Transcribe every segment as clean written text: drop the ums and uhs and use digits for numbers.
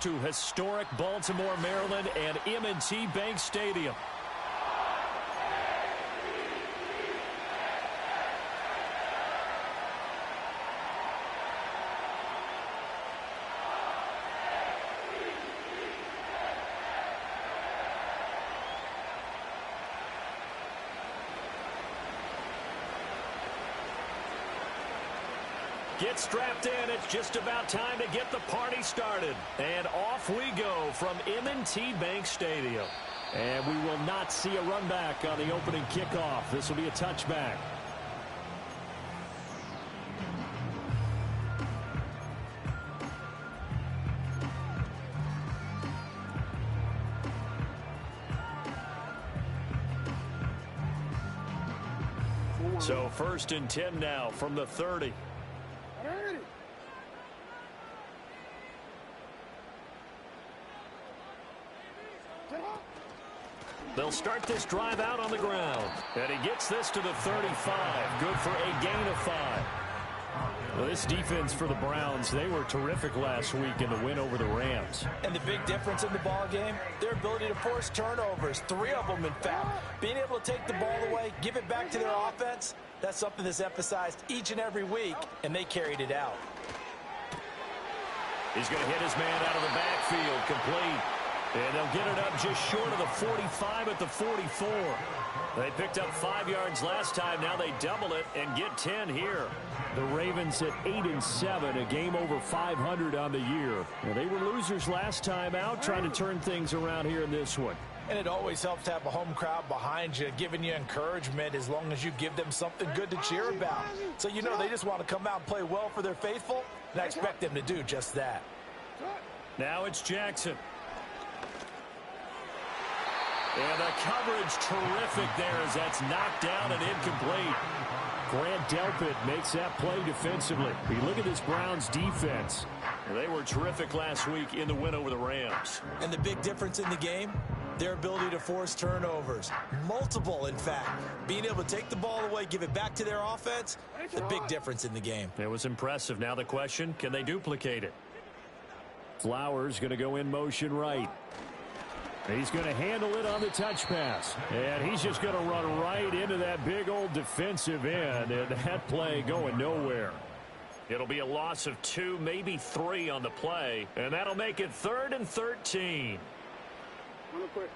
to historic Baltimore, Maryland, and M&T Bank Stadium. Get strapped in. It's just about time to get the party started. And off we go from M&T Bank Stadium. And we will not see a run back on the opening kickoff. This will be a touchback. So 1st and 10 now from the 30. They'll start this drive out on the ground. And he gets this to the 35. Good for a gain of 5. Well, this defense for the Browns, they were terrific last week in the win over the Rams. And the big difference in the ball game, their ability to force turnovers, 3 of them in fact. Being able to take the ball away, give it back to their offense, that's something that's emphasized each and every week, and they carried it out. He's going to hit his man out of the backfield, complete. And they'll get it up just short of the 45 at the 44. They picked up 5 yards last time. Now they double it and get 10 here. The Ravens at 8-7, a game over 500 on the year. Well, they were losers last time out, trying to turn things around here in this one. And it always helps to have a home crowd behind you, giving you encouragement as long as you give them something good to cheer about. So you know they just want to come out and play well for their faithful, and I expect them to do just that. Now it's Jackson. And the coverage terrific there as that's knocked down and incomplete. Grant Delpit makes that play defensively. You look at this Browns defense. They were terrific last week in the win over the Rams. And the big difference in the game, their ability to force turnovers. Multiple, in fact. Being able to take the ball away, give it back to their offense, the big difference in the game. It was impressive. Now the question, can they duplicate it? Flowers going to go in motion right. He's going to handle it on the touch pass. And he's just going to run right into that big old defensive end. And that play going nowhere. It'll be a loss of 2, maybe 3 on the play. And that'll make it 3rd and 13.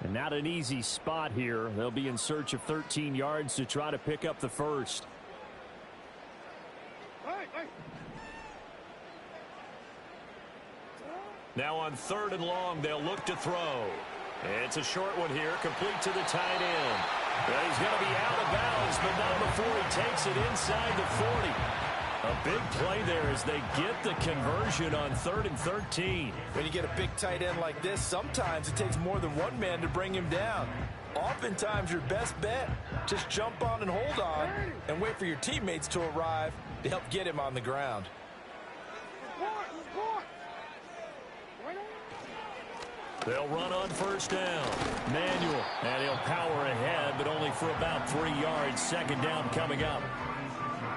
And not an easy spot here. They'll be in search of 13 yards to try to pick up the first. Now on 3rd and long, they'll look to throw. It's a short one here, complete to the tight end. Well, he's going to be out of bounds, but not before he takes it inside the 40. A big play there as they get the conversion on 3rd and 13. When you get a big tight end like this, sometimes it takes more than one man to bring him down. Oftentimes, your best bet, just jump on and hold on and wait for your teammates to arrive to help get him on the ground. They'll run on 1st down. Manuel, and he'll power ahead, but only for about 3 yards. 2nd down coming up.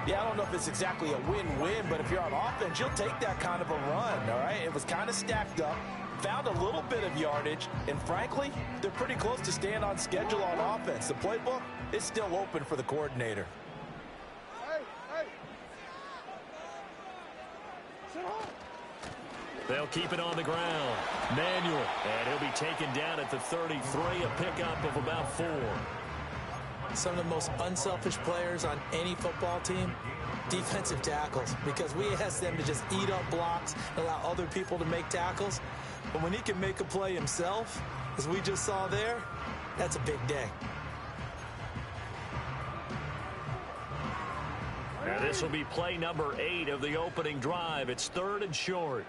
Yeah, I don't know if it's exactly a win-win, but if you're on offense, you'll take that kind of a run, all right? It was kind of stacked up, found a little bit of yardage, and frankly, they're pretty close to staying on schedule on offense. The playbook is still open for the coordinator. They'll keep it on the ground. Manuel, and he'll be taken down at the 33, a pickup of about 4. Some of the most unselfish players on any football team, defensive tackles, because we ask them to just eat up blocks, allow other people to make tackles. But when he can make a play himself, as we just saw there, that's a big day. And this will be play number 8 of the opening drive. It's 3rd and short.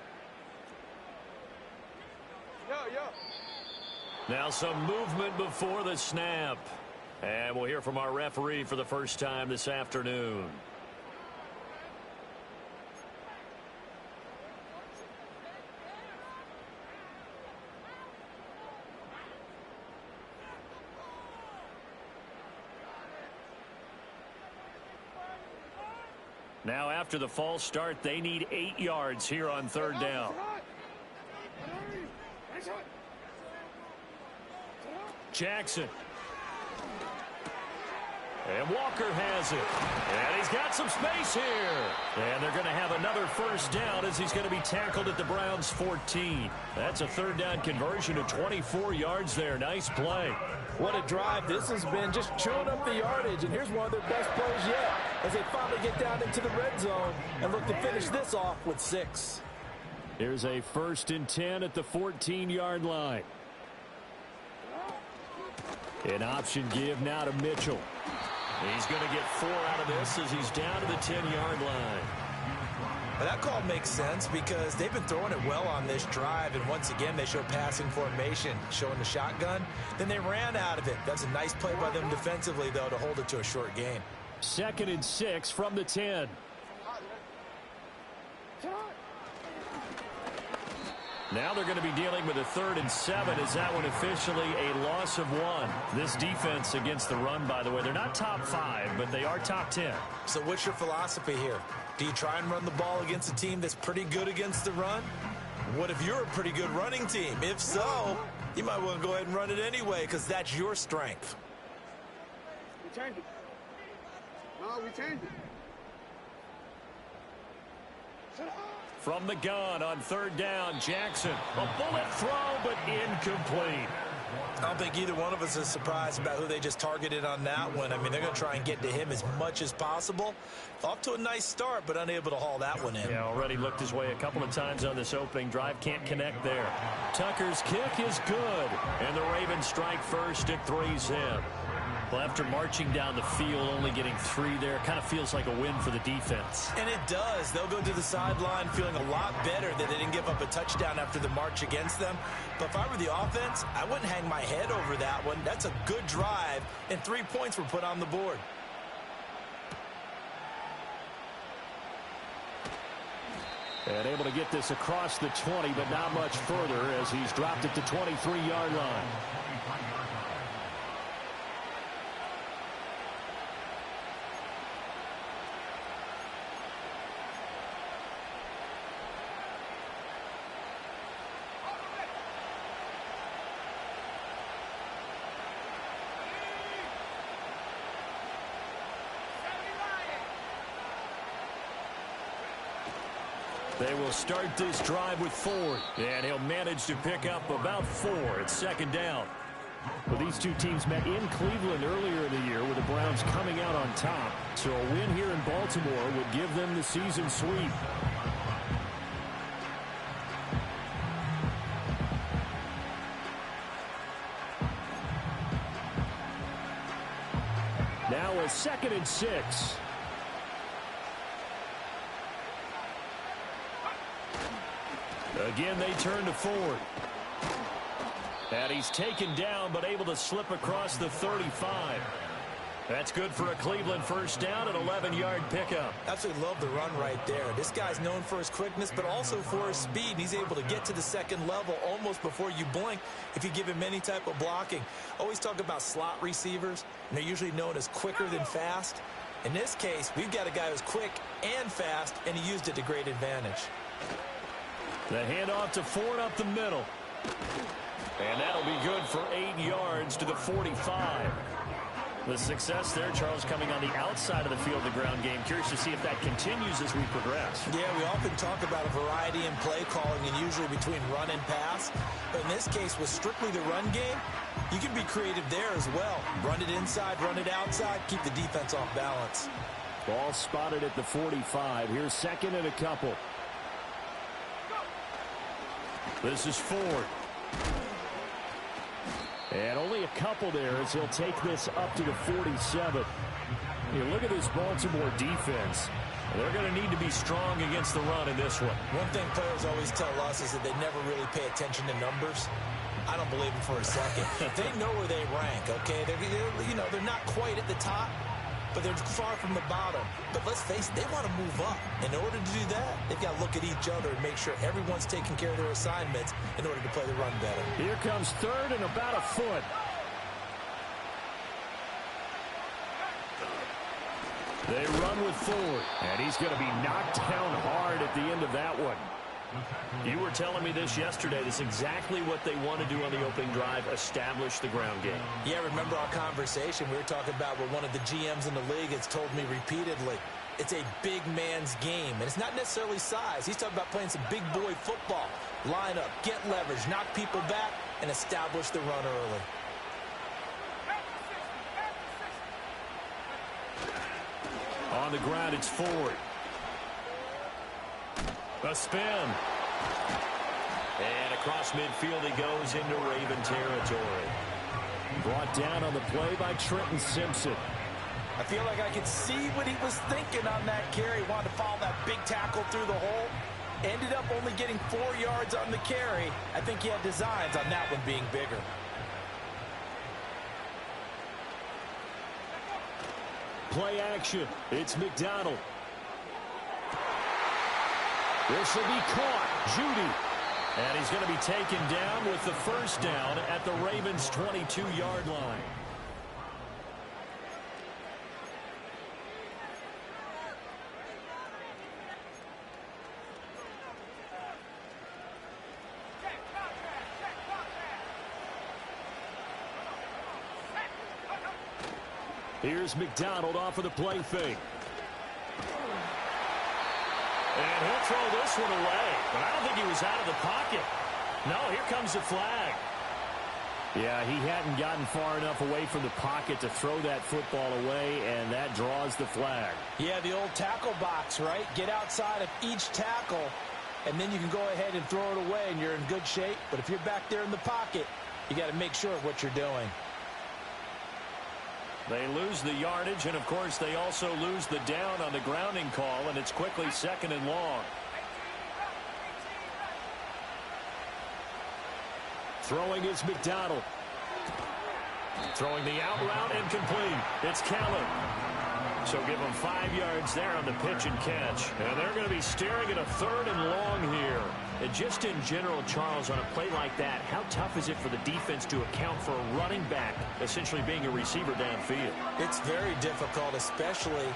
Now some movement before the snap. And we'll hear from our referee for the first time this afternoon. Now after the false start, they need 8 yards here on 3rd down. Jackson. And Walker has it. And he's got some space here. And they're going to have another first down as he's going to be tackled at the Browns' 14. That's a third down conversion of 24 yards there. Nice play. What a drive this has been, just chewing up the yardage. And here's one of their best plays yet as they finally get down into the red zone and look to finish this off with 6. Here's a 1st and 10 at the 14-yard line. An option give now to Mitchell. He's going to get 4 out of this as he's down to the 10-yard line. Well, that call makes sense because they've been throwing it well on this drive, and once again they show passing formation, showing the shotgun. Then they ran out of it. That's a nice play by them defensively, though, to hold it to a short gain. 2nd and 6 from the 10. Now they're going to be dealing with a 3rd and 7. Is that one officially a loss of 1? This defense against the run, by the way, they're not top 5, but they are top 10. So what's your philosophy here? Do you try and run the ball against a team that's pretty good against the run? What if you're a pretty good running team? If so, you might want to go ahead and run it anyway because that's your strength. We changed it. No, we changed it. From the gun on 3rd down, Jackson. A bullet throw, but incomplete. I don't think either one of us is surprised about who they just targeted on that one. I mean, they're going to try and get to him as much as possible. Off to a nice start, but unable to haul that one in. Yeah, already looked his way a couple of times on this opening drive. Can't connect there. Tucker's kick is good, and the Ravens strike first. It 3's in. Well, after marching down the field, only getting 3 there, kind of feels like a win for the defense. And it does. They'll go to the sideline feeling a lot better that they didn't give up a touchdown after the march against them. But if I were the offense, I wouldn't hang my head over that one. That's a good drive, and 3 points were put on the board. And able to get this across the 20, but not much further as he's dropped at the 23-yard line. They will start this drive with Ford, and he'll manage to pick up about 4 at 2nd down. Well, these two teams met in Cleveland earlier in the year with the Browns coming out on top. So a win here in Baltimore would give them the season sweep. Now a 2nd and 6. Again, they turn to Ford. And he's taken down, but able to slip across the 35. That's good for a Cleveland first down, an 11-yard pickup. Absolutely love the run right there. This guy's known for his quickness, but also for his speed. He's able to get to the 2nd level almost before you blink if you give him any type of blocking. Always talk about slot receivers, and they're usually known as quicker than fast. In this case, we've got a guy who's quick and fast, and he used it to great advantage. The handoff to Ford up the middle. And that'll be good for 8 yards to the 45. The success there, Charles, coming on the outside of the field, the ground game. Curious to see if that continues as we progress. Yeah, we often talk about a variety in play calling and usually between run and pass. But in this case, with strictly the run game, you can be creative there as well. Run it inside, run it outside, keep the defense off balance. Ball spotted at the 45. Here's 2nd and a couple. This is Ford. And only a couple there as he'll take this up to the 47. You look at this Baltimore defense. They're going to need to be strong against the run in this one. One thing players always tell us is that they never really pay attention to numbers. I don't believe it for a second. They know where they rank, okay? They're not quite at the top, but they're far from the bottom. But let's face it, they want to move up. In order to do that, they've got to look at each other and make sure everyone's taking care of their assignments in order to play the run better. Here comes 3rd and about a foot. They run with Ford, and he's going to be knocked down hard at the end of that one. You were telling me this yesterday. This is exactly what they want to do on the opening drive, establish the ground game. Yeah, remember our conversation? We were talking about what one of the GMs in the league has told me repeatedly. It's a big man's game, and it's not necessarily size. He's talking about playing some big boy football. Line up, get leverage, knock people back, and establish the run early. On the ground, it's Ford. A spin. And across midfield he goes into Raven territory. Brought down on the play by Trenton Simpson. I feel like I could see what he was thinking on that carry. Wanted to follow that big tackle through the hole. Ended up only getting 4 yards on the carry. I think he had designs on that one being bigger. Play action. It's McDonald. This will be caught. Judy. And he's going to be taken down with the first down at the Ravens' 22-yard line. Here's McDonald off of the play fake. And he'll throw this one away. But I don't think he was out of the pocket. No, here comes the flag. Yeah, he hadn't gotten far enough away from the pocket to throw that football away, and that draws the flag. Yeah, the old tackle box, right? Get outside of each tackle, and then you can go ahead and throw it away, and you're in good shape. But if you're back there in the pocket, you got to make sure of what you're doing. They lose the yardage, and, of course, they also lose the down on the grounding call, and it's quickly second and long. Throwing is McDonald. Throwing the out route and complete. It's Kelly. So give them 5 yards there on the pitch and catch. And they're going to be staring at a third and long here. And just in general, Charles, on a play like that, how tough is it for the defense to account for a running back essentially being a receiver downfield? It's very difficult, especially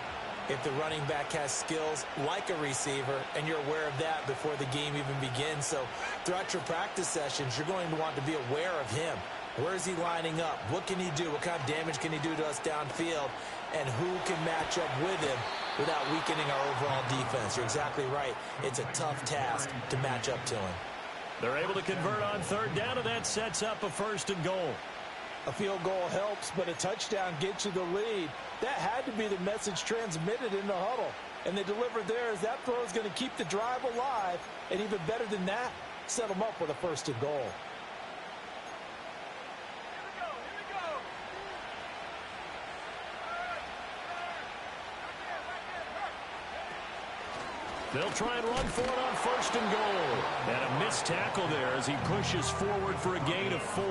if the running back has skills like a receiver, and you're aware of that before the game even begins. So throughout your practice sessions, you're going to want to be aware of him. Where is he lining up? What can he do? What kind of damage can he do to us downfield? And who can match up with him without weakening our overall defense? You're exactly right. It's a tough task to match up to him. They're able to convert on third down, and that sets up a first and goal. A field goal helps, but a touchdown gets you the lead. That had to be the message transmitted in the huddle. And they delivered theirs. That throw is going to keep the drive alive. And even better than that, set them up with a first and goal. They'll try and run for it on first and goal. And a missed tackle there as he pushes forward for a gain of 4.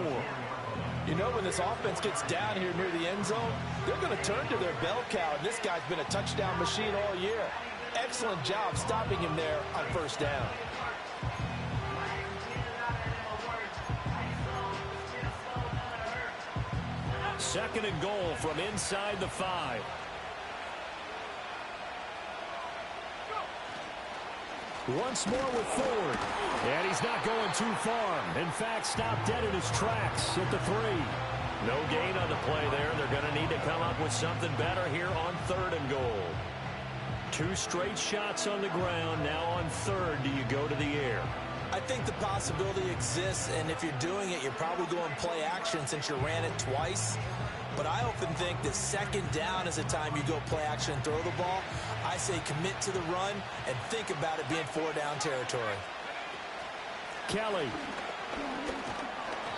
You know, when this offense gets down here near the end zone, they're going to turn to their bell cow. And this guy's been a touchdown machine all year. Excellent job stopping him there on first down. Second and goal from inside the 5. Once more with Ford. And he's not going too far. In fact, stopped dead in his tracks at the 3. No gain on the play there. They're going to need to come up with something better here on third and goal. 2 straight shots on the ground. Now on third, do you go to the air? I think the possibility exists, and if you're doing it, you're probably going play action since you ran it twice. But I often think that second down is the time you go play action and throw the ball. I say commit to the run and think about it being 4-down territory. Kelly.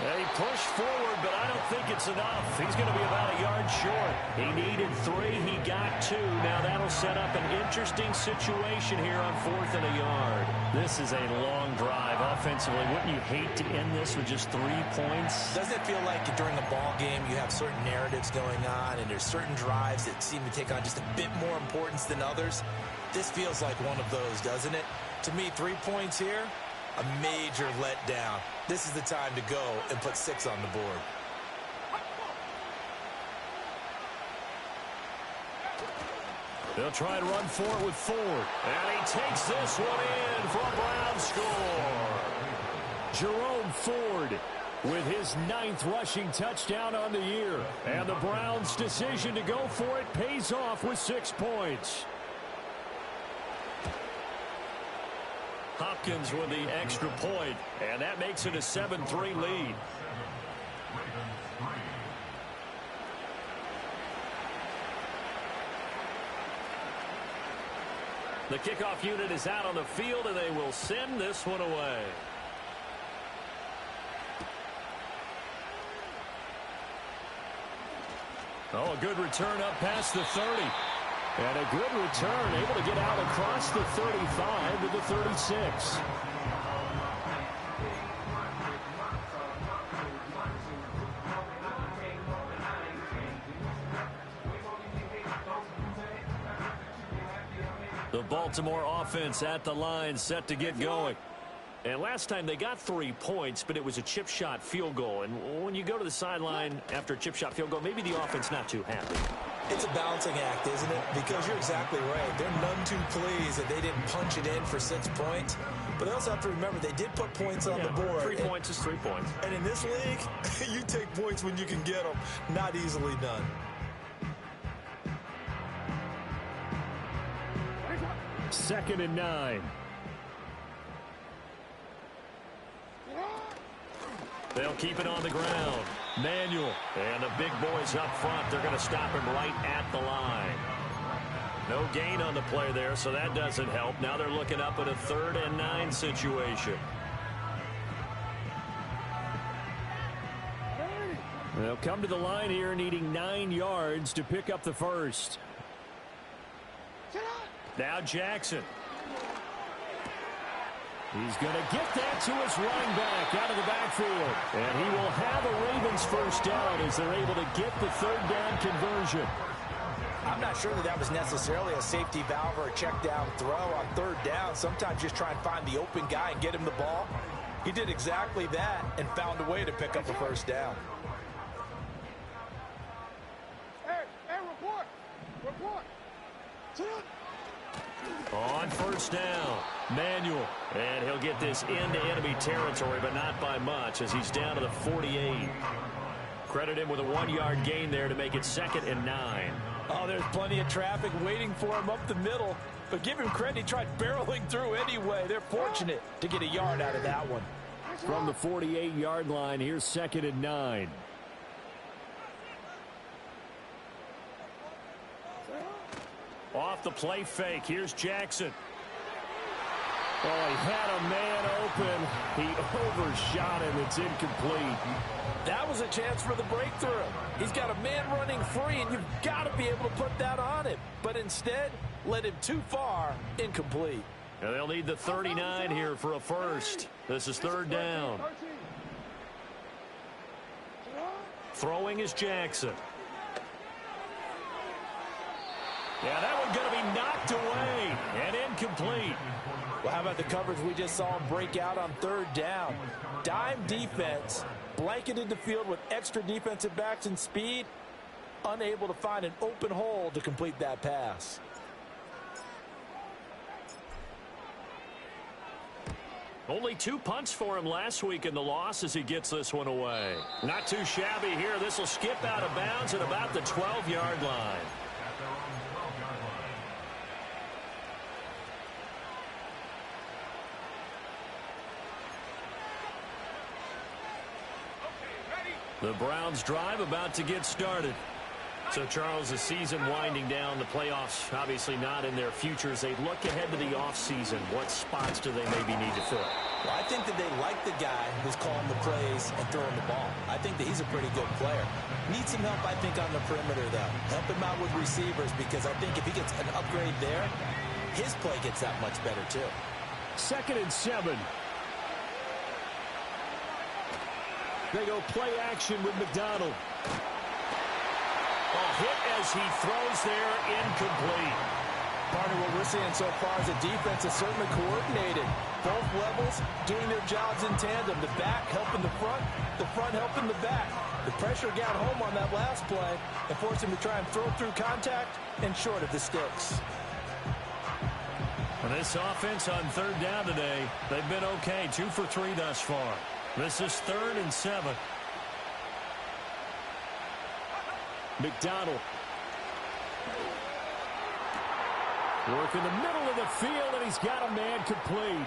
He pushed forward, but I don't think it's enough. He's going to be about a yard short. He needed 3. He got 2. Now that'll set up an interesting situation here on 4th and a yard. This is a long drive offensively. Wouldn't you hate to end this with just 3 points? Doesn't it feel like during the ball game you have certain narratives going on and there's certain drives that seem to take on just a bit more importance than others? This feels like one of those, doesn't it? To me, 3 points here, a major letdown. This is the time to go and put 6 on the board. They'll try and run for it with Ford. And he takes this one in for a Browns score. Jerome Ford with his 9th rushing touchdown on the year. And the Browns' decision to go for it pays off with 6 points. Hopkins with the extra point, and that makes it a 7-3 lead. The kickoff unit is out on the field, and they will send this one away. Oh, a good return up past the 30. And a good return, able to get out across the 35 to the 36. The Baltimore offense at the line, set to get going. And last time they got 3 points, but it was a chip shot field goal. And when you go to the sideline after a chip shot field goal, maybe the offense not too happy. It's a balancing act, isn't it? Because you're exactly right. They're none too pleased that they didn't punch it in for 6 points. But they also have to remember they did put points on the board. 3 points is 3 points. And in this league, you take points when you can get them. Not easily done. Second and 9. They'll keep it on the ground. Manuel. And the big boys up front, they're going to stop him right at the line. No gain on the play there, so that doesn't help. Now they're looking up at a 3rd and 9 situation. They'll come to the line here needing 9 yards to pick up the first. Now Jackson. He's going to get that to his running back out of the backfield. And he will have a Ravens first down as they're able to get the 3rd down conversion. I'm not sure that was necessarily a safety valve or a check down throw on 3rd down. Sometimes just try and find the open guy and get him the ball. He did exactly that and found a way to pick up a first down. Hey, report. On first down, Manuel. And he'll get this into enemy territory, but not by much as he's down to the 48. Credit him with a 1-yard gain there to make it 2nd and 9. Oh, there's plenty of traffic waiting for him up the middle. But give him credit, he tried barreling through anyway. They're fortunate to get a yard out of that one. From the 48-yard line, here's 2nd and 9. Off the play fake, here's Jackson. Oh, he had a man open. He overshot him. It's incomplete. That was a chance for the breakthrough. He's got a man running free, and you've got to be able to put that on him. But instead, led him too far, incomplete. And they'll need the 39 here for a first. This is 3rd down. Throwing is Jackson. Yeah, that one's going to be knocked away and incomplete. Well, how about the coverage we just saw him break out on 3rd down? Dime defense, blanketed the field with extra defensive backs and speed, unable to find an open hole to complete that pass. Only 2 punts for him last week in the loss as he gets this one away. Not too shabby here. This will skip out of bounds at about the 12-yard line. The Browns drive about to get started. So, Charles, the season winding down, the playoffs obviously not in their futures. They look ahead to the offseason. What spots do they maybe need to fill? Well, I think that they like the guy who's calling the plays and throwing the ball. I think that he's a pretty good player. Needs some help, I think, on the perimeter, though. Help him out with receivers because I think if he gets an upgrade there, his play gets that much better, too. 2nd and 7. They go play action with McDonald. A hit as he throws there, incomplete. Partner, what we're seeing so far is the defense is certainly coordinated. both levels doing their jobs in tandem. The back helping the front helping the back. The pressure got home on that last play and forced him to try and throw through contact and short of the sticks. Well, this offense on third down today, they've been okay. 2 for 3 thus far. This is 3rd and 7. McDonald. Work in the middle of the field, and he's got a man complete.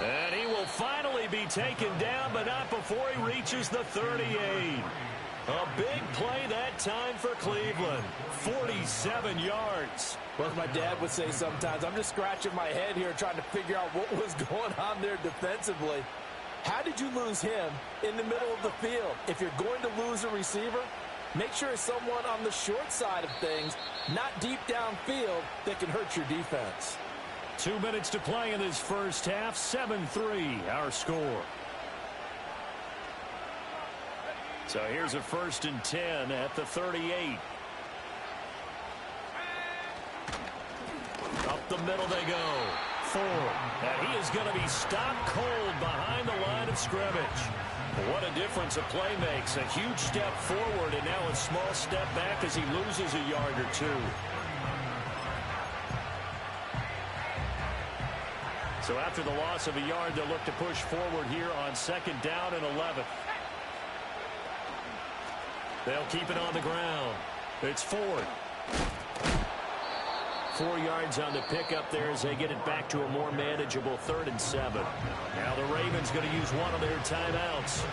And he will finally be taken down, but not before he reaches the 38. A big play that time for Cleveland. 47 yards. Well, as my dad would say sometimes, I'm just scratching my head here trying to figure out what was going on there defensively. How did you lose him in the middle of the field? If you're going to lose a receiver, make sure it's someone on the short side of things, not deep downfield, that can hurt your defense. 2 minutes to play in this first half. 7-3 our score. So here's a 1st and 10 at the 38. Up the middle they go. Ford. And he is going to be stopped cold behind the line of scrimmage. What a difference a play makes. A huge step forward and now a small step back as he loses a yard or two. So after the loss of a yard, they'll look to push forward here on 2nd down and 11. They'll keep it on the ground. It's Ford. 4 yards on the pickup there as they get it back to a more manageable 3rd and 7. Now the Ravens going to use one of their timeouts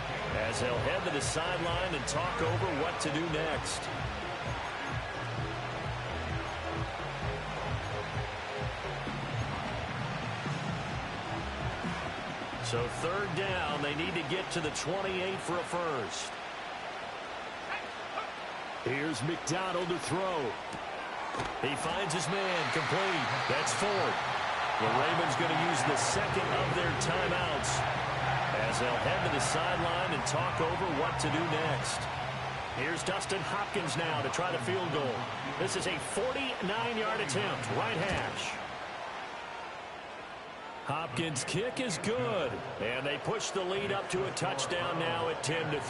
as they'll head to the sideline and talk over what to do next. So 3rd down, they need to get to the 28 for a first. Here's McDonald to throw. He finds his man complete. That's Ford. The Ravens going to use the 2nd of their timeouts as they'll head to the sideline and talk over what to do next. Here's Dustin Hopkins now to try the field goal. This is a 49-yard attempt, right hash. Hopkins' kick is good, and they push the lead up to a touchdown now at 10-3.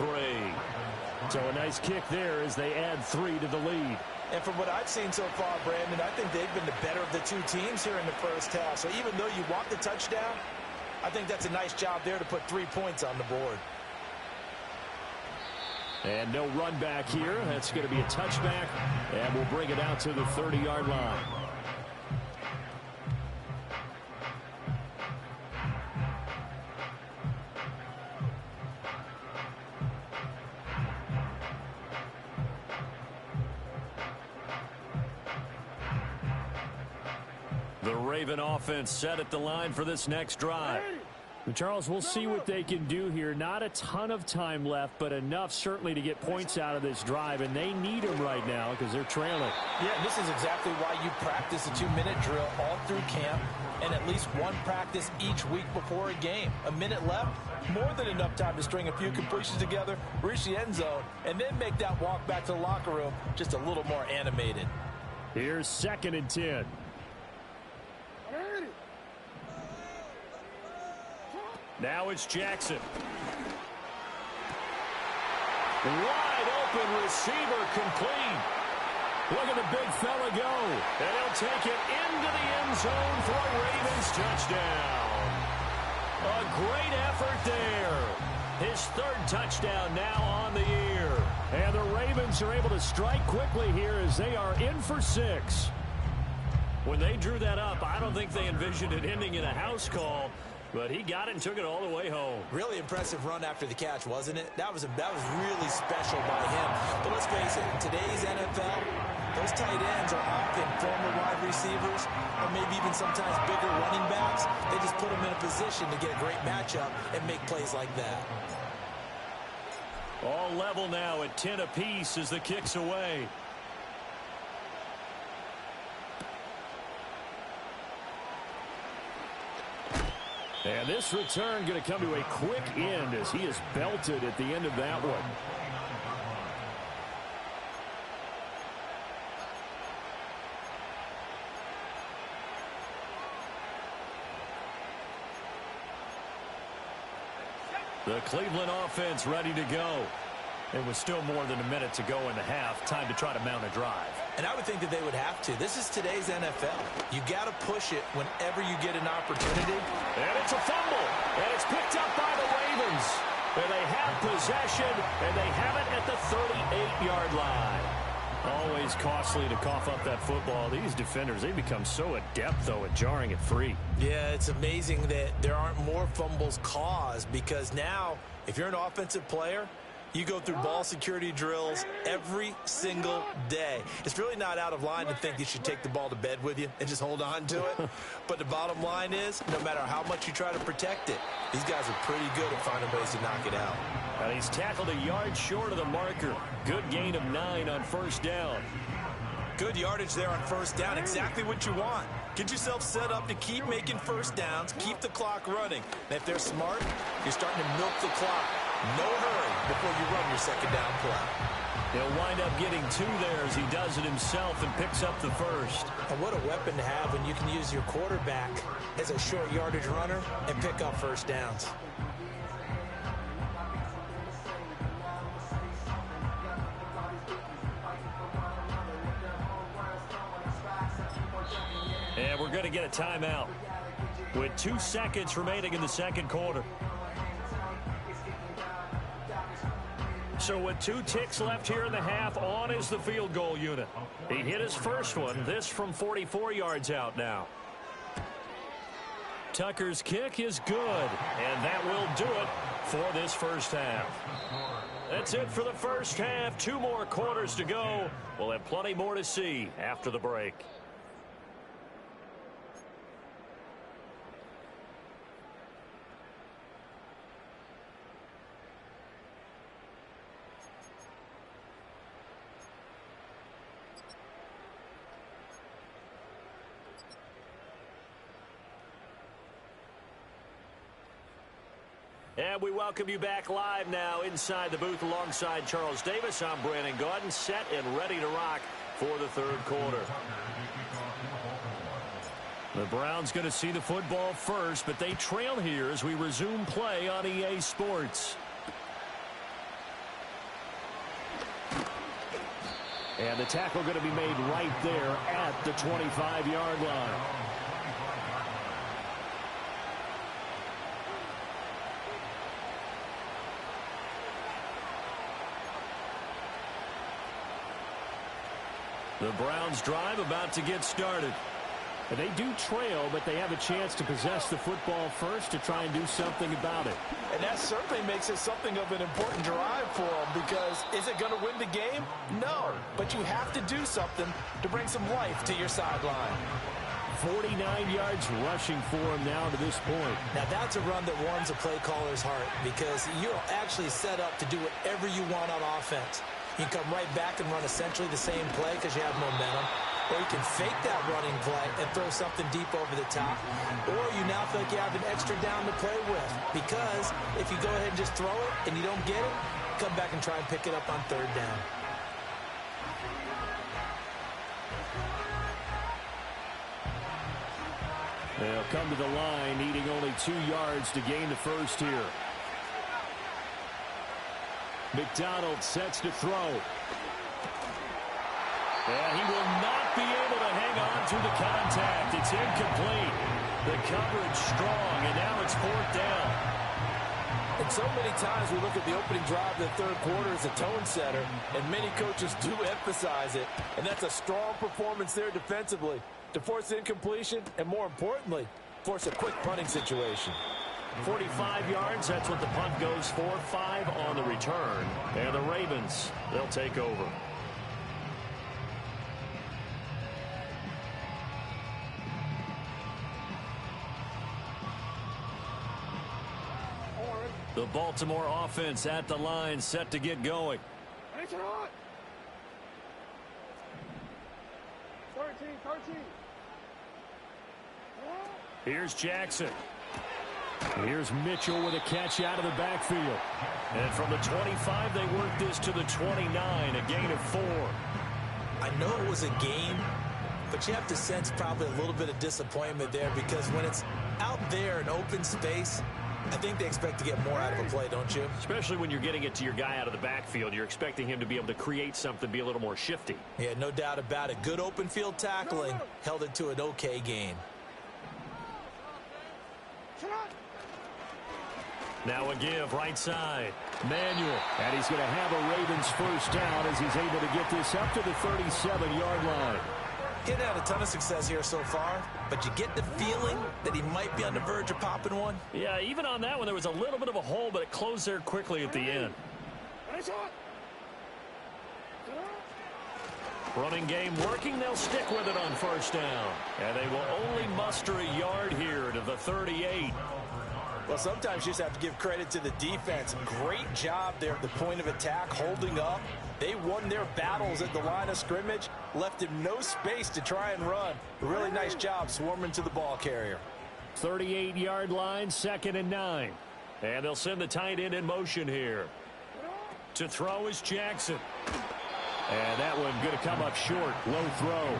So a nice kick there as they add 3 to the lead. And from what I've seen so far, Brandon, I think they've been the better of the two teams here in the first half. So even though you want the touchdown, I think that's a nice job there to put 3 points on the board. And no run back here. That's going to be a touchback, and we'll bring it out to the 30-yard line. The Raven offense set at the line for this next drive. Charles, we'll see what they can do here. Not a ton of time left, but enough certainly to get points out of this drive, and they need them right now because they're trailing. Yeah, this is exactly why you practice a 2-minute drill all through camp and at least one practice each week before a game. A minute left, more than enough time to string a few completions together, reach the end zone, and then make that walk back to the locker room just a little more animated. Here's 2nd and 10. Now it's Jackson. Wide open receiver complete. Look at the big fella go. And he'll take it into the end zone for a Ravens touchdown. A great effort there. His 3rd touchdown now on the year. And the Ravens are able to strike quickly here as they are in for 6. When they drew that up, I don't think they envisioned it ending in a house call. But he got it and took it all the way home. Really impressive run after the catch, wasn't it? That was really special by him. But let's face it, in today's NFL, those tight ends are often former wide receivers or maybe even sometimes bigger running backs. They just put them in a position to get a great matchup and make plays like that. All level now at 10 apiece as the kick's away. And this return going to come to a quick end as he is belted at the end of that one. The Cleveland offense ready to go. It was still more than a minute to go in the half. Time to try to mount a drive. And I would think that they would have to. This is today's NFL. You got to push it whenever you get an opportunity. And it's a fumble. And it's picked up by the Ravens. And they have possession, and they have it at the 38-yard line. Always costly to cough up that football. These defenders, they become so adept, though, at jarring it free. Yeah, it's amazing that there aren't more fumbles caused, because now, if you're an offensive player, you go through ball security drills every single day. It's really not out of line to think you should take the ball to bed with you and just hold on to it. But the bottom line is, no matter how much you try to protect it, these guys are pretty good at finding ways to knock it out. And he's tackled a yard short of the marker. Good gain of 9 on first down. Good yardage there on first down. Exactly what you want. Get yourself set up to keep making first downs, keep the clock running. And if they're smart, you're starting to milk the clock. No hurry before you run your second down play. He'll wind up getting 2 there as he does it himself and picks up the first. And what a weapon to have when you can use your quarterback as a short yardage runner and pick up first downs. And we're going to get a timeout with 2 seconds remaining in the second quarter. So with 2 ticks left here in the half, on is the field goal unit. He hit his first one, this from 44 yards out now. Tucker's kick is good, and that will do it for this first half. That's it for the first half. 2 more quarters to go. We'll have plenty more to see after the break. And we welcome you back live now inside the booth alongside Charles Davis. I'm Brandon Gaudin, set and ready to rock for the third quarter. The Browns going to see the football first, but they trail here as we resume play on EA Sports. And the tackle going to be made right there at the 25-yard line. The Browns drive about to get started. And they do trail, but they have a chance to possess the football first to try and do something about it. And that certainly makes it something of an important drive for them, because is it going to win the game? No, but you have to do something to bring some life to your sideline. 49 yards rushing for him now to this point. Now that's a run that warms a play caller's heart, because you're actually set up to do whatever you want on offense. You can come right back and run essentially the same play because you have momentum. Or you can fake that running play and throw something deep over the top. Or you now feel like you have an extra down to play with. Because if you go ahead and just throw it and you don't get it, come back and try and pick it up on third down. They'll come to the line needing only 2 yards to gain the first here. McDonald sets to throw. And he will not be able to hang on to the contact. It's incomplete. The coverage strong, and now it's 4th down. And so many times we look at the opening drive of the third quarter as a tone setter, and many coaches do emphasize it. And that's a strong performance there defensively to force incompletion and, more importantly, force a quick punting situation. 45 yards, that's what the punt goes for. 5 on the return. And the Ravens, they'll take over. The Baltimore offense at the line, set to get going. 13. Here's Jackson. Here's Mitchell with a catch out of the backfield. And from the 25, they work this to the 29, a gain of 4. I know it was a game, but you have to sense probably a little bit of disappointment there, because when it's out there in open space, I think they expect to get more out of a play, don't you? Especially when you're getting it to your guy out of the backfield. You're expecting him to be able to create something, be a little more shifty. Yeah, no doubt about it. Good open field tackling. Held it to an okay gain. Now a give, right side. Manuel. And he's going to have a Ravens first down as he's able to get this up to the 37-yard line. He's had a ton of success here so far, but you get the feeling that he might be on the verge of popping one. Yeah, even on that one, there was a little bit of a hole, but it closed there quickly at the end. Running game working. They'll stick with it on first down. And they will only muster a yard here to the 38. Well, sometimes you just have to give credit to the defense. Great job there at the point of attack, holding up. They won their battles at the line of scrimmage, left him no space to try and run. A really nice job swarming to the ball carrier. 38-yard line, 2nd and 9. And they'll send the tight end in motion here. To throw is Jackson. And that one going to come up short. Low throw.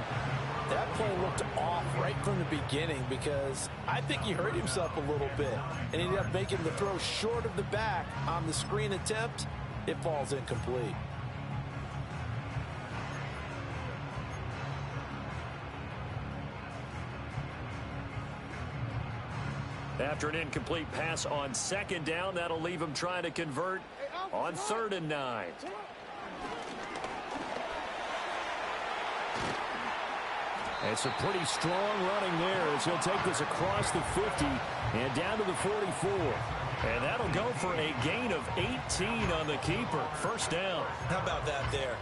That play looked off right from the beginning because I think he hurt himself a little bit and ended up making the throw short of the back on the screen attempt. It falls incomplete. After an incomplete pass on 2nd down, that'll leave him trying to convert on 3rd and 9. It's a pretty strong running there as he'll take this across the 50 and down to the 44. And that'll go for a gain of 18 on the keeper. First down. How about that there?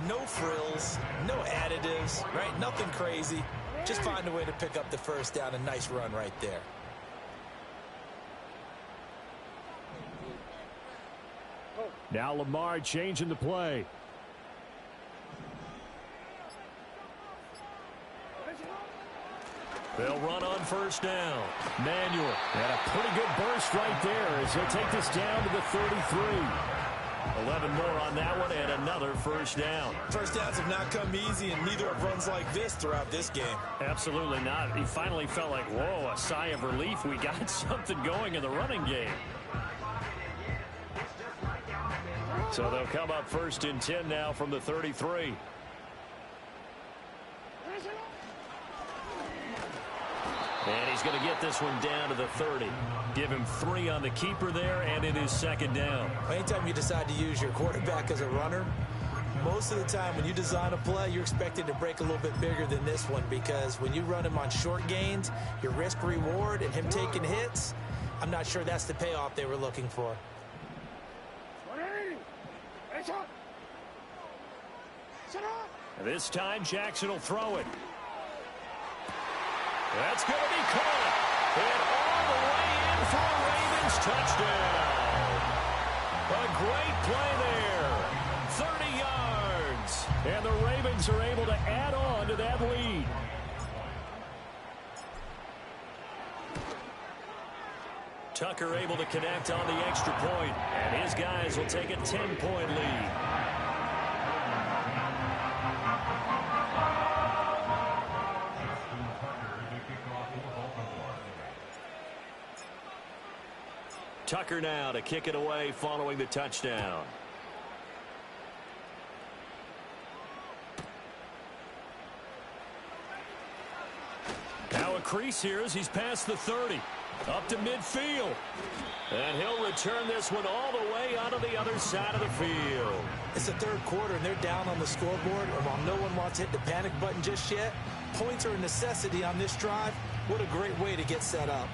No frills, no additives, right? Nothing crazy. Just find a way to pick up the first down. A nice run right there. Now Lamar changing the play. They'll run on first down. Manuel. And a pretty good burst right there as he'll take this down to the 33. 11 more on that one and another first down. First downs have not come easy, and neither have runs like this throughout this game. Absolutely not. He finally felt like, whoa, a sigh of relief. We got something going in the running game. So they'll come up 1st and 10 now from the 33. And he's going to get this one down to the 30. Give him 3 on the keeper there, and it is 2nd down. Anytime you decide to use your quarterback as a runner, most of the time when you design a play, you're expected to break a little bit bigger than this one because when you run him on short gains, your risk-reward and him taking hits, I'm not sure that's the payoff they were looking for. This time, Jackson will throw it. That's going to be caught. And all the way in for a Ravens touchdown. A great play there. 30 yards. And the Ravens are able to add on to that lead. Tucker able to connect on the extra point. And his guys will take a 10-point lead. Tucker now to kick it away following the touchdown. Now a crease here as he's past the 30. Up to midfield. And he'll return this one all the way onto the other side of the field. It's the 3rd quarter, and they're down on the scoreboard. And while no one wants to hit the panic button just yet, points are a necessity on this drive. What a great way to get set up.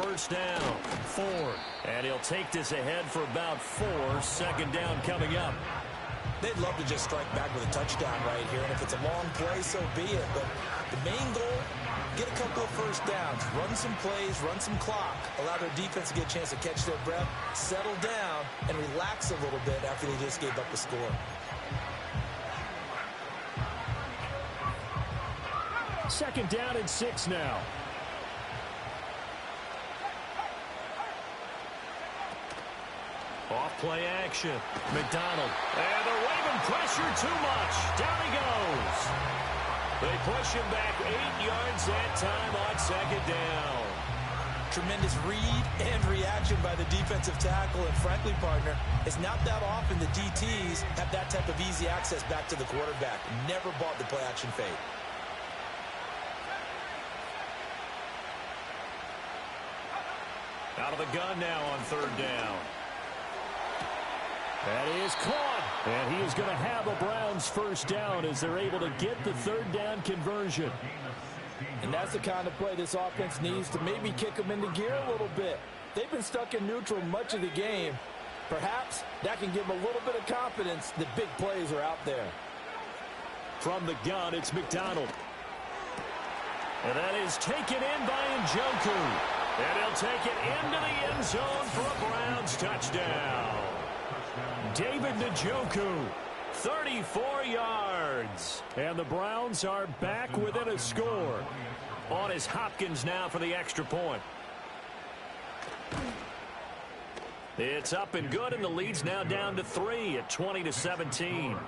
First down, Ford. And he'll take this ahead for about 4. 2nd down coming up. They'd love to just strike back with a touchdown right here. And if it's a long play, so be it. But the main goal, get a couple of first downs. Run some plays, run some clock. Allow their defense to get a chance to catch their breath, settle down, and relax a little bit after they just gave up the score. 2nd down and 6 now. Off play action. McDonald. And they're waving pressure too much. Down he goes. They push him back 8 yards that time on second down. Tremendous read and reaction by the defensive tackle. And frankly, partner, it's not that often the DTs have that type of easy access back to the quarterback. Never bought the play action fade. Out of the gun now on third down. That is caught. And he is going to have a Browns first down as they're able to get the third down conversion. And that's the kind of play this offense needs to maybe kick them into gear a little bit. They've been stuck in neutral much of the game. Perhaps that can give them a little bit of confidence that big plays are out there. From the gun, it's McDonald. And that is taken in by Njoku. And he'll take it into the end zone for a Browns touchdown. David Njoku, 34 yards. And the Browns are back within a score. On is Hopkins now for the extra point. It's up and good, and the lead's now down to 3 at 20-17.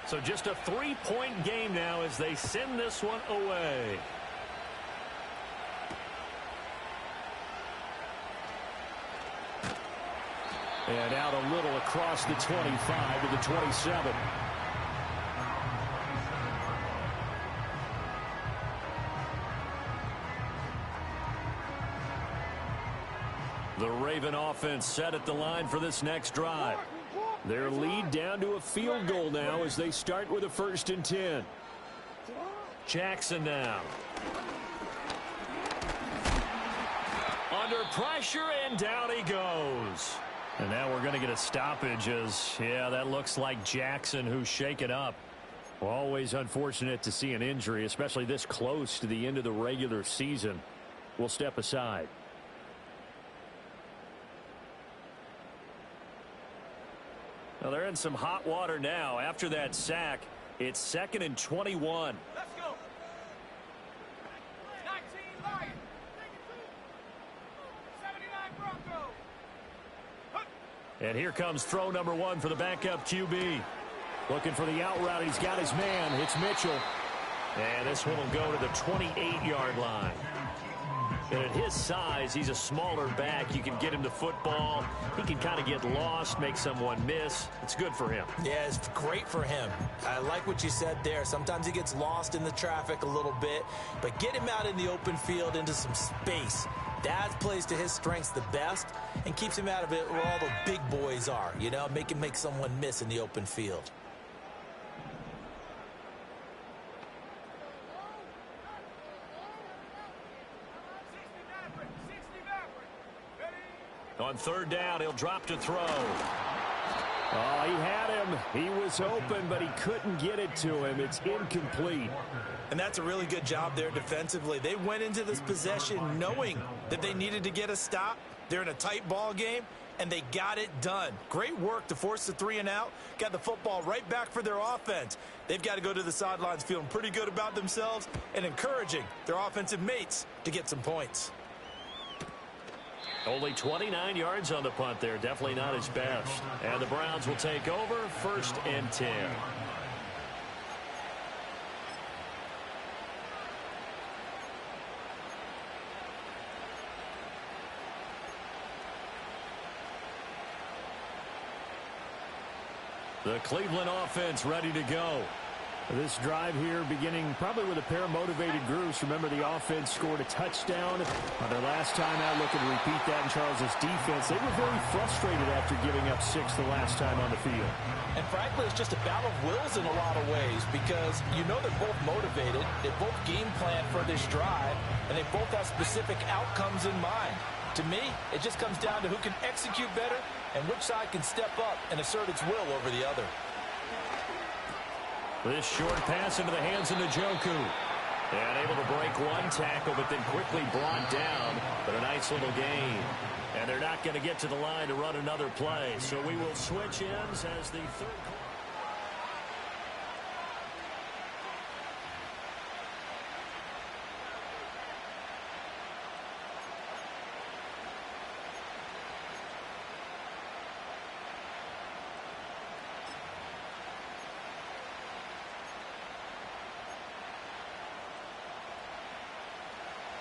So just a 3-point game now as they send this one away. And out a little across the 25 to the 27. The Raven offense set at the line for this next drive. Their lead down to a field goal now as they start with a 1st and 10. Jackson now. Under pressure, and down he goes. And now we're going to get a stoppage as, yeah, that looks like Jackson who's shaken up. Always unfortunate to see an injury, especially this close to the end of the regular season. We'll step aside. Well, they're in some hot water now. After that sack, it's 2nd and 21. Let's go. 19 Lions. 79 Broncos. And here comes throw number 1 for the backup QB. Looking for the out route. He's got his man. It's Mitchell. And this one will go to the 28-yard line. And at his size, he's a smaller back. You can get him to football. He can kind of get lost, make someone miss. It's good for him. Yeah, it's great for him. I like what you said there. Sometimes he gets lost in the traffic a little bit, but get him out in the open field into some space. That plays to his strengths the best and keeps him out of it where all the big boys are, you know, make him make someone miss in the open field. On third down, he'll drop to throw. Oh, he had him. He was open, but he couldn't get it to him. It's incomplete. And that's a really good job there defensively. They went into this possession knowing that they needed to get a stop. They're in a tight ball game, and they got it done. Great work to force the 3 and out. Got the football right back for their offense. They've got to go to the sidelines feeling pretty good about themselves and encouraging their offensive mates to get some points. Only 29 yards on the punt there. Definitely not his best. And the Browns will take over 1st and 10. The Cleveland offense ready to go. This drive here beginning probably with a pair of motivated groups. Remember, the offense scored a touchdown on their last time out. Looking to repeat that in Charles's defense. They were very frustrated after giving up 6 the last time on the field. And frankly, it's just a battle of wills in a lot of ways because you know they're both motivated. They both game plan for this drive, and they both have specific outcomes in mind. To me, it just comes down to who can execute better and which side can step up and assert its will over the other. This short pass into the hands of Njoku. And able to break one tackle, but then quickly brought down. But a nice little gain. And they're not going to get to the line to run another play. So we will switch ends as the third.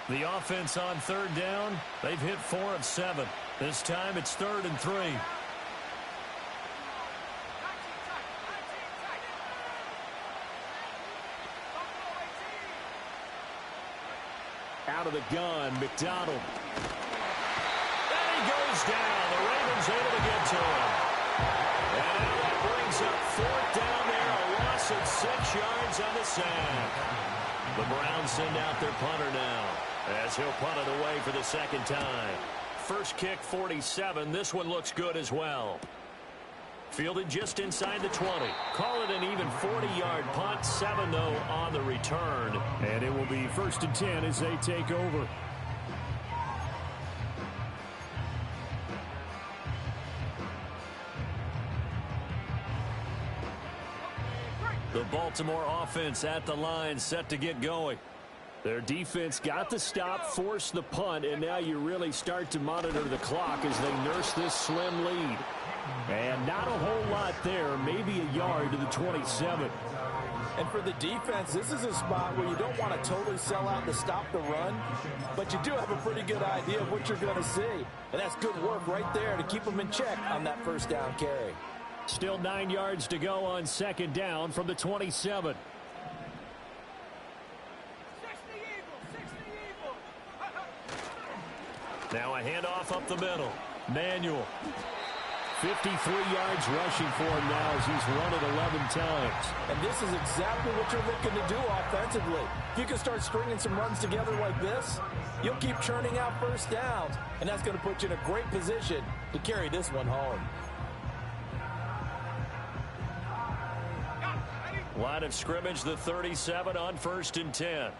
The offense on third down, they've hit 4 of 7. This time it's 3rd and 3. Out of the gun, McDonald. And he goes down. The Ravens able to get to him. And now that brings up 4th down there, a loss of 6 yards on the sack. The Browns send out their punter now, as he'll punt it away for the 2nd time. First kick, 47. This one looks good as well. Fielded just inside the 20. Call it an even 40-yard punt, 7-0 on the return. And it will be 1st and 10 as they take over. The Baltimore offense at the line, set to get going. Their defense got the stop, forced the punt, and now you really start to monitor the clock as they nurse this slim lead. And not a whole lot there, maybe a yard to the 27. And for the defense, this is a spot where you don't want to totally sell out to stop the run, but you do have a pretty good idea of what you're going to see. And that's good work right there to keep them in check on that 1st down carry. Still 9 yards to go on 2nd down from the 27. Now a handoff up the middle. Manuel. 53 yards rushing for him now as he's run it 11 times. And this is exactly what you're looking to do offensively. If you can start stringing some runs together like this, you'll keep churning out 1st downs, and that's going to put you in a great position to carry this one home. Line of scrimmage, the 37 on 1st and 10.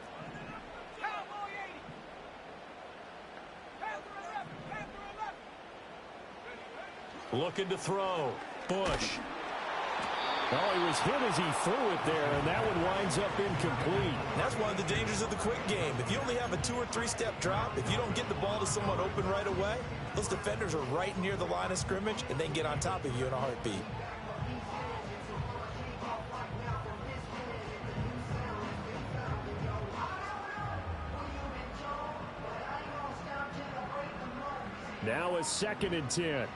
Looking to throw. Bush. Oh, he was hit as he threw it there, and that one winds up incomplete. And that's one of the dangers of the quick game. If you only have a 2- or 3-step drop, if you don't get the ball to someone open right away, those defenders are right near the line of scrimmage, and they can get on top of you in a heartbeat. Now a 2nd and 10.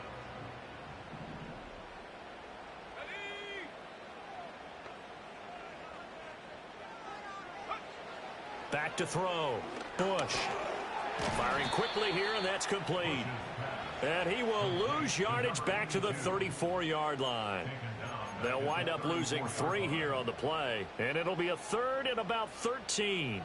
Back to throw. Bush. Firing quickly here, and that's complete. And he will lose yardage back to the 34-yard line. They'll wind up losing 3 here on the play, and it'll be a 3rd and about 13.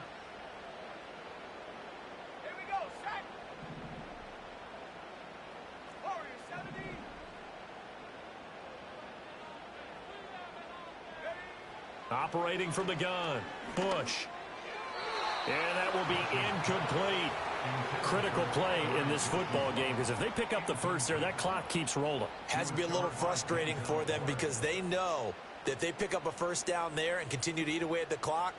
Operating from the gun. Bush. And that will be incomplete. Critical play in this football game, because if they pick up the 1st there, that clock keeps rolling. Has to be a little frustrating for them because they know that if they pick up a 1st down there and continue to eat away at the clock,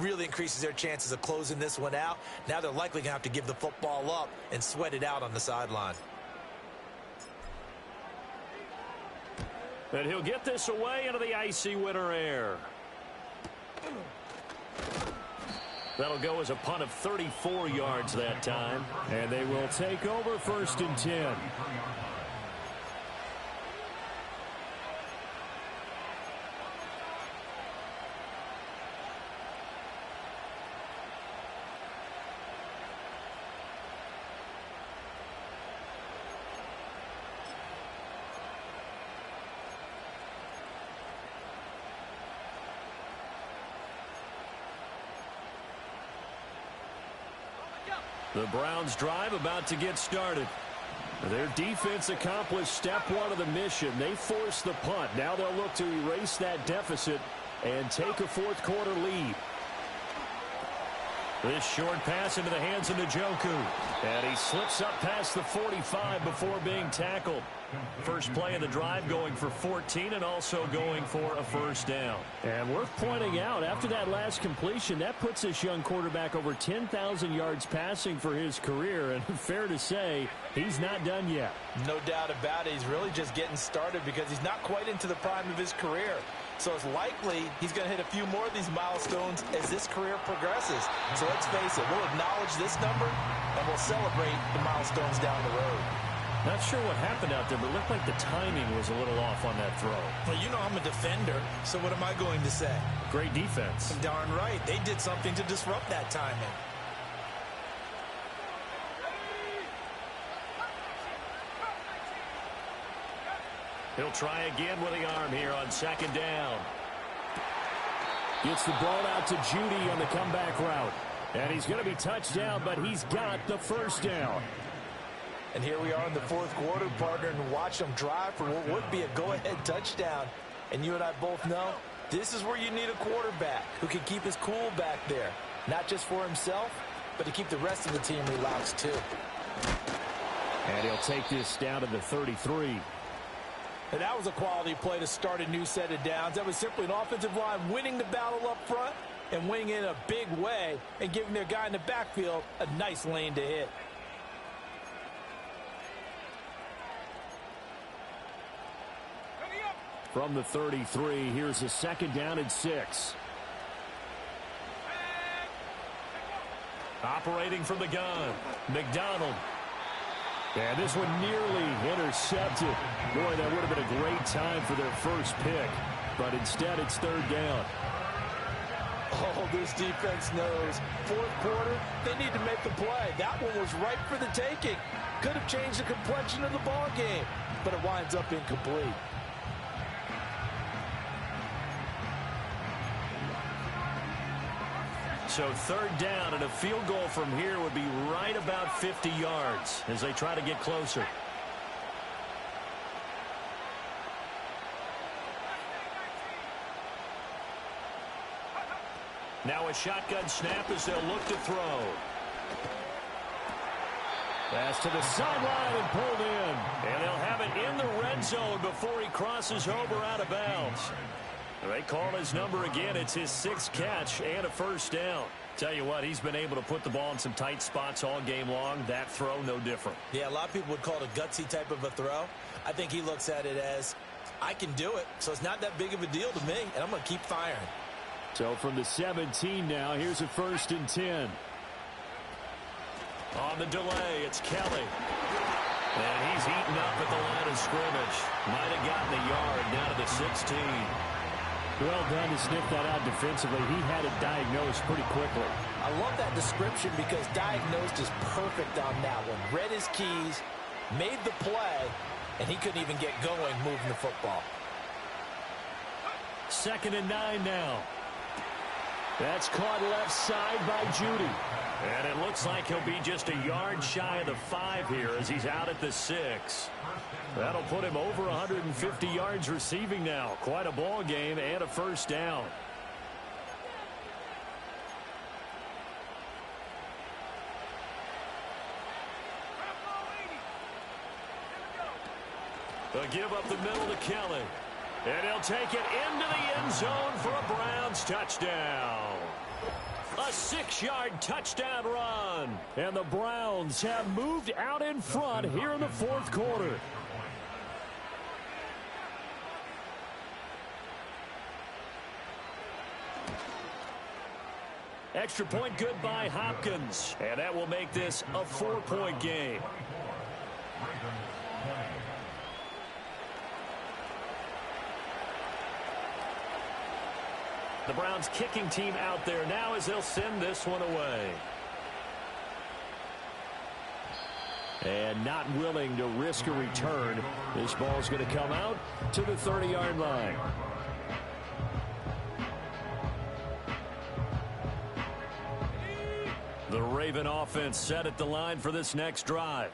really increases their chances of closing this one out. Now they're likely going to have to give the football up and sweat it out on the sideline. And he'll get this away into the icy winter air. That'll go as a punt of 34 yards that time. And they will take over 1st and 10. The Browns drive about to get started. Their defense accomplished step 1 of the mission. They forced the punt. Now they'll look to erase that deficit and take a 4th quarter lead. This short pass into the hands of Njoku. And he slips up past the 45 before being tackled. First play of the drive going for 14 and also going for a first down. And worth pointing out, after that last completion, that puts this young quarterback over 10,000 yards passing for his career. And fair to say, he's not done yet. No doubt about it. He's really just getting started because he's not quite into the prime of his career. So it's likely he's going to hit a few more of these milestones as this career progresses. So let's face it, we'll acknowledge this number and we'll celebrate the milestones down the road. Not sure what happened out there, but it looked like the timing was a little off on that throw. Well, you know I'm a defender, so what am I going to say? Great defense. Darn right. They did something to disrupt that timing. He'll try again with the arm here on second down. Gets the ball out to Judy on the comeback route. And he's going to be touched down, but he's got the first down. And here we are in the fourth quarter, partner, and watch them drive for what would be a go-ahead touchdown. And you and I both know this is where you need a quarterback who can keep his cool back there. Not just for himself, but to keep the rest of the team relaxed too. And he'll take this down to the 33. And that was a quality play to start a new set of downs. That was simply an offensive line winning the battle up front and winning in a big way and giving their guy in the backfield a nice lane to hit. From the 33, here's a second down and 6. Operating from the gun, McDonald. And this one nearly intercepted. Boy, that would have been a great time for their first pick. But instead, it's third down. Oh, this defense knows. Fourth quarter, they need to make the play. That one was ripe for the taking. Could have changed the complexion of the ball game, but it winds up incomplete. So third down and a field goal from here would be right about 50 yards as they try to get closer. Now a shotgun snap as they'll look to throw. Pass to the sideline and pulled in. And they'll have it in the red zone before he crosses over out of bounds. They call his number again. It's his 6th catch and a first down. Tell you what, he's been able to put the ball in some tight spots all game long. That throw, no different. Yeah, a lot of people would call it a gutsy type of a throw. I think he looks at it as, I can do it, so it's not that big of a deal to me, and I'm going to keep firing. So from the 17 now, here's a 1st and 10. On the delay, it's Kelly. And he's eaten up at the line of scrimmage. Might have gotten a yard down to the 16. Well done to sniff that out defensively. He had it diagnosed pretty quickly. I love that description because diagnosed is perfect on that one. Read his keys, made the play, and he couldn't even get going moving the football. 2nd and 9 now. That's caught left side by Judy. And it looks like he'll be just a yard shy of the 5 here as he's out at the 6. That'll put him over 150 yards receiving now. Quite a ball game and a first down. They'll give up the middle to Kelly. And he'll take it into the end zone for a Browns touchdown. A 6-yard touchdown run. And the Browns have moved out in front here in the fourth quarter. Extra point good by Hopkins. And that will make this a 4-point game. The Browns kicking team out there now as they'll send this one away. And not willing to risk a return. This ball's going to come out to the 30-yard line. The Raven offense set at the line for this next drive.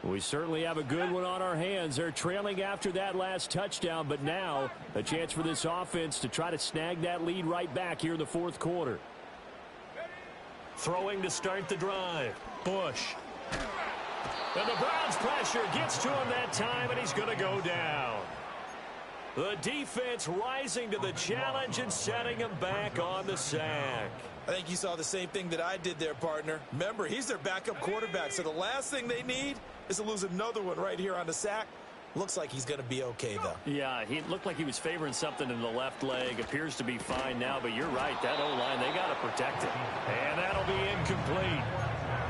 We certainly have a good one on our hands. They're trailing after that last touchdown, but now a chance for this offense to try to snag that lead right back here in the fourth quarter. Throwing to start the drive. Bush. And the Browns' pressure gets to him that time, and he's going to go down. The defense rising to the challenge and setting him back on the sack. I think you saw the same thing that I did there, partner. Remember, he's their backup quarterback, so the last thing they need is to lose another one right here on the sack. Looks like he's going to be okay, though. Yeah, he looked like he was favoring something in the left leg. Appears to be fine now, but you're right. That O-line, they got to protect it. And that'll be incomplete.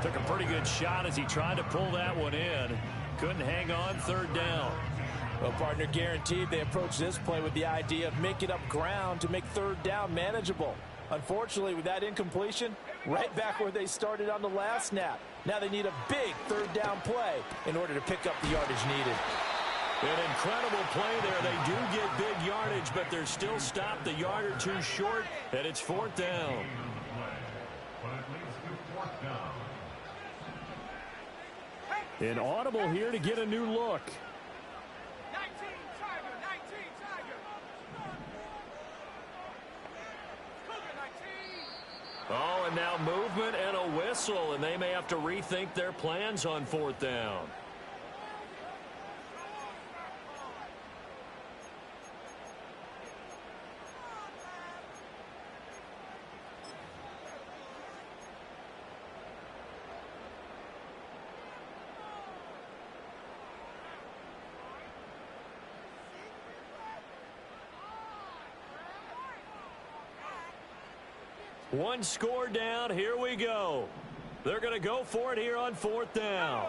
Took a pretty good shot as he tried to pull that one in. Couldn't hang on, third down. Well, partner, guaranteed they approach this play with the idea of making up ground to make third down manageable. Unfortunately, with that incompletion, right back where they started on the last snap. Now they need a big third down play in order to pick up the yardage needed. An incredible play there. They do get big yardage, but they're still stopped a yard or two short, and it's fourth down. An audible here to get a new look. Oh, and now movement and a whistle, and they may have to rethink their plans on fourth down. One score down. Here we go. They're going to go for it here on fourth down.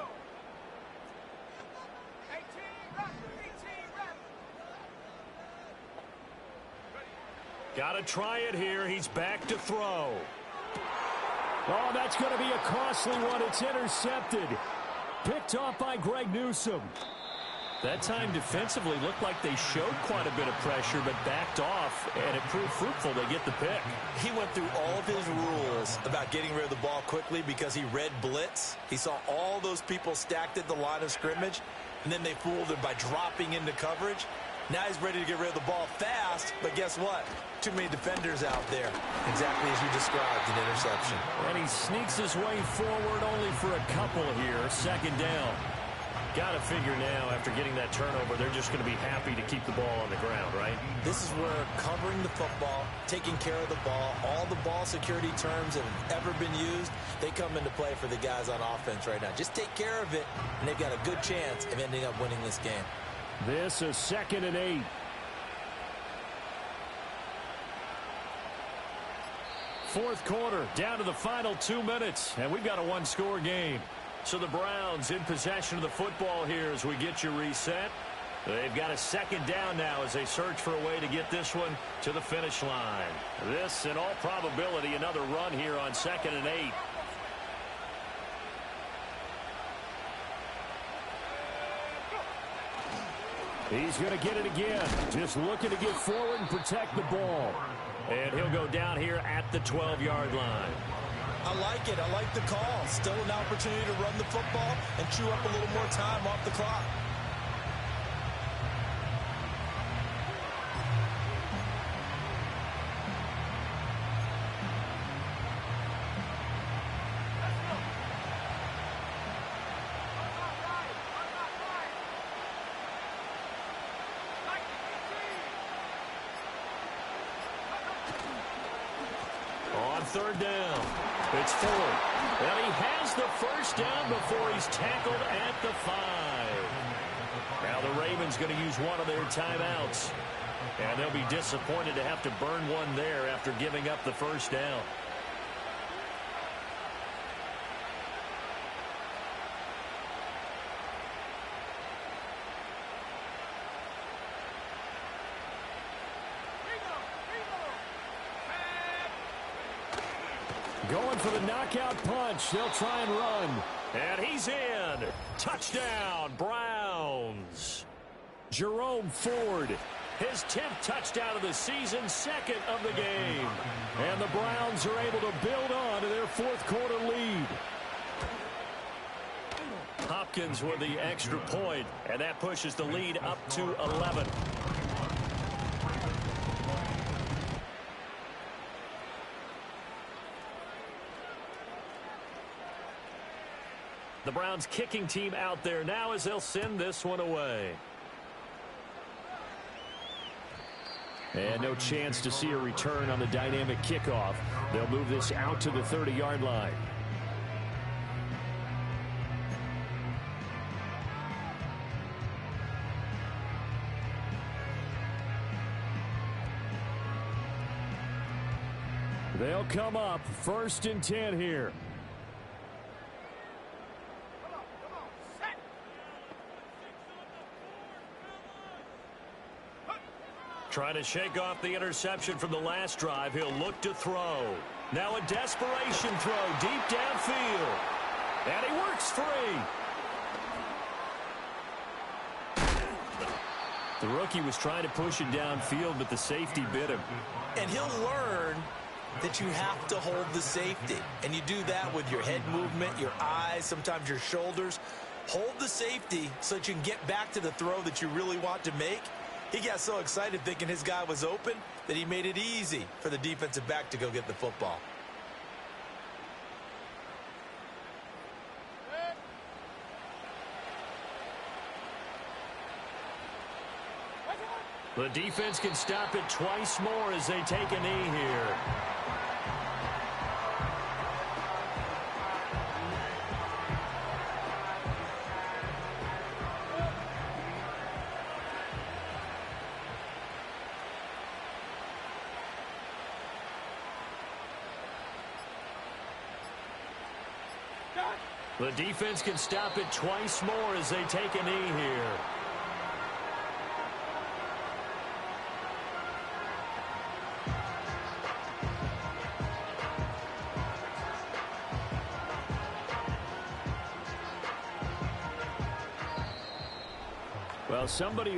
Got to try it here. He's back to throw. Oh, that's going to be a costly one. It's intercepted. Picked off by Greg Newsome. That time defensively looked like they showed quite a bit of pressure but backed off, and it proved fruitful. They get the pick. He went through all of his rules about getting rid of the ball quickly because he read blitz. He saw all those people stacked at the line of scrimmage, and then they fooled him by dropping into coverage. Now he's ready to get rid of the ball fast, but guess what? Too many defenders out there. Exactly as you described, an interception. And he sneaks his way forward only for a couple here. Second down. Got to figure now, after getting that turnover, they're just going to be happy to keep the ball on the ground, right? This is where covering the football, taking care of the ball, all the ball security terms that have ever been used, they come into play for the guys on offense right now. Just take care of it, and they've got a good chance of ending up winning this game. This is 2nd and 8. Fourth quarter, down to the final 2 minutes, and we've got a one-score game. So the Browns in possession of the football here as we get you reset. They've got a second down now as they search for a way to get this one to the finish line. This, in all probability, another run here on 2nd and 8. He's going to get it again. Just looking to get forward and protect the ball. And he'll go down here at the 12-yard line. I like it. I like the call. Still an opportunity to run the football and chew up a little more time off the clock. On third down, it's Ford. And he has the first down before he's tackled at the 5. Now the Ravens going to use one of their timeouts. And they'll be disappointed to have to burn one there after giving up the first down. Going for the knockout punch. They'll try and run. And he's in. Touchdown, Browns. Jerome Ford. His 10th touchdown of the season, second of the game. And the Browns are able to build on to their fourth quarter lead. Hopkins with the extra point, and that pushes the lead up to 11. The Browns kicking team out there now as they'll send this one away. And no chance to see a return on the dynamic kickoff. They'll move this out to the 30-yard line. They'll come up 1st and 10 here. Trying to shake off the interception from the last drive. He'll look to throw. Now a desperation throw deep downfield. And he works free. The rookie was trying to push it downfield, but the safety bit him. And he'll learn that you have to hold the safety. And you do that with your head movement, your eyes, sometimes your shoulders. Hold the safety so that you can get back to the throw that you really want to make. He got so excited thinking his guy was open that he made it easy for the defensive back to go get the football. The defense can stop it twice more as they take a knee here. The defense can stop it twice more as they take a knee here. Well, somebody